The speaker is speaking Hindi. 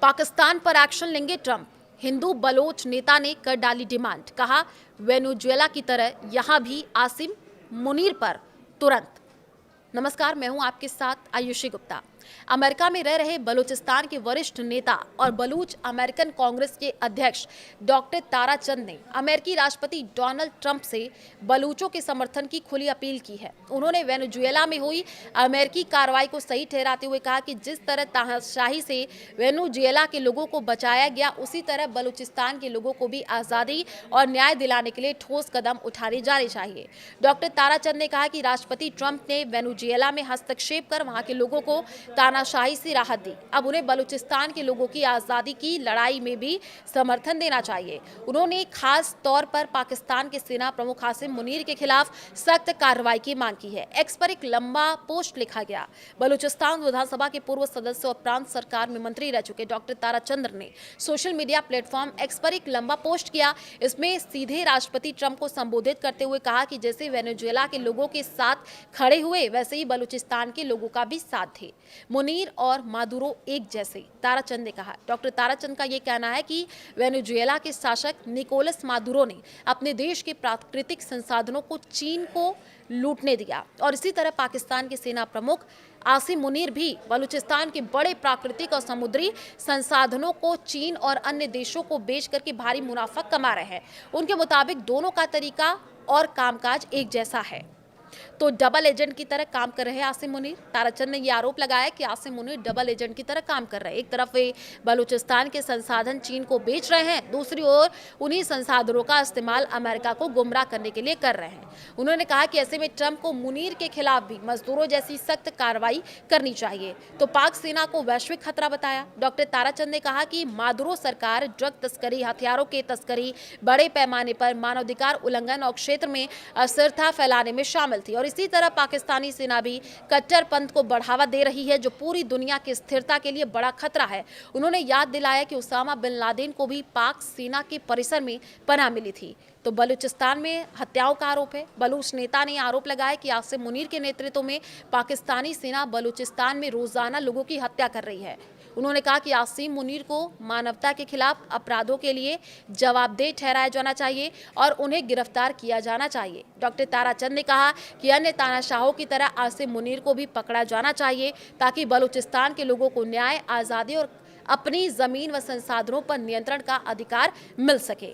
पाकिस्तान पर एक्शन लेंगे ट्रंप। हिंदू बलोच नेता ने कर डाली डिमांड, कहा वेनेजुएला की तरह यहां भी आसिम मुनीर पर तुरंत। नमस्कार, मैं हूं आपके साथ आयुषी गुप्ता। अमेरिका में रह रहे बलूचिस्तान के वरिष्ठ नेता और बलूच अमेरिकन कांग्रेस के अध्यक्ष डॉक्टर ताराचंद ने अमेरिकी राष्ट्रपति डोनाल्ड ट्रंप से बलूचों के समर्थन की खुली अपील की है। उन्होंने वेनेजुएला में हुई अमेरिकी कार्रवाई को सही ठहराते हुए कहा कि जिस तरह तानाशाही से वेनेजुएला के लोगों को बचाया गया, उसी तरह बलूचिस्तान के लोगों को भी आज़ादी और न्याय दिलाने के लिए ठोस कदम उठाने जाने चाहिए। डॉक्टर ताराचंद ने कहा कि राष्ट्रपति ट्रंप ने वेनेजुएला में हस्तक्षेप कर वहां के लोगों को तानाशाही से राहत दी। अब उन्हें बलूचिस्तान के लोगों की आज़ादी की लड़ाई में भी समर्थन देना चाहिए। उन्होंने खास तौर पर पाकिस्तान के सेना प्रमुख आसिम मुनीर के खिलाफ सख्त कार्रवाई की मांग की है। एक्स पर एक लंबा पोस्ट लिखा गया। बलूचिस्तान विधानसभा के पूर्व सदस्य और प्रांत सरकार में मंत्री रह चुके डॉक्टर ताराचंद ने सोशल मीडिया प्लेटफॉर्म एक्स पर एक लंबा पोस्ट किया। इसमें सीधे राष्ट्रपति ट्रंप को संबोधित करते हुए कहा कि जैसे वेनेजुएला के लोगों के साथ खड़े हुए, वैसे ही बलूचिस्तान के लोगों का भी साथ थे। मुनीर और मादुरो एक जैसे, ताराचंद ने कहा। डॉक्टर ताराचंद का यह कहना है कि वेनेजुएला के शासक निकोलस मादुरो ने अपने देश के प्राकृतिक संसाधनों को चीन को लूटने दिया और इसी तरह पाकिस्तान के सेना प्रमुख आसिम मुनीर भी बलूचिस्तान के बड़े प्राकृतिक और समुद्री संसाधनों को चीन और अन्य देशों को बेच करके भारी मुनाफा कमा रहे हैं। उनके मुताबिक दोनों का तरीका और कामकाज एक जैसा है, तो डबल एजेंट की तरह काम कर रहे हैं आसिम मुनीर। ताराचंद ने यह आरोप लगाया कि आसिम मुनीर डबल एजेंट की तरह काम कर रहे हैं। एक तरफ वे बलूचिस्तान के संसाधन चीन को बेच रहे हैं, दूसरी ओर उन्हीं संसाधनों का इस्तेमाल अमेरिका को गुमराह करने के लिए कर रहे हैं। उन्होंने कहा कि ऐसे में ट्रंप को मुनीर के खिलाफ भी मजदूरों जैसी सख्त कार्रवाई करनी चाहिए, तो पाक सेना को वैश्विक खतरा बताया। डॉक्टर ताराचंद ने कहा कि मादुरो सरकार ड्रग तस्करी, हथियारों की तस्करी, बड़े पैमाने पर मानवाधिकार उल्लंघन और क्षेत्र में अस्थिरता फैलाने में शामिल थी और इसी तरह पाकिस्तानी सेना भी कट्टरपंथ को बढ़ावा दे रही है, जो पूरी दुनिया की स्थिरता के लिए बड़ा खतरा है। उन्होंने याद दिलाया कि उसामा बिन लादेन को भी पाक सेना के परिसर में पनाह मिली थी। तो बलूचिस्तान में हत्याओं का आरोप है। बलूच नेता ने आरोप लगाया कि आसिम मुनीर के नेतृत्व में पाकिस्तानी सेना बलूचिस्तान में रोजाना लोगों की हत्या कर रही है। उन्होंने कहा कि आसिम मुनीर को मानवता के खिलाफ अपराधों के लिए जवाबदेह ठहराया जाना चाहिए और उन्हें गिरफ्तार किया जाना चाहिए। डॉक्टर ताराचंद ने कहा कि अन्य तानाशाहों की तरह आसिम मुनीर को भी पकड़ा जाना चाहिए, ताकि बलूचिस्तान के लोगों को न्याय, आज़ादी और अपनी जमीन व संसाधनों पर नियंत्रण का अधिकार मिल सके।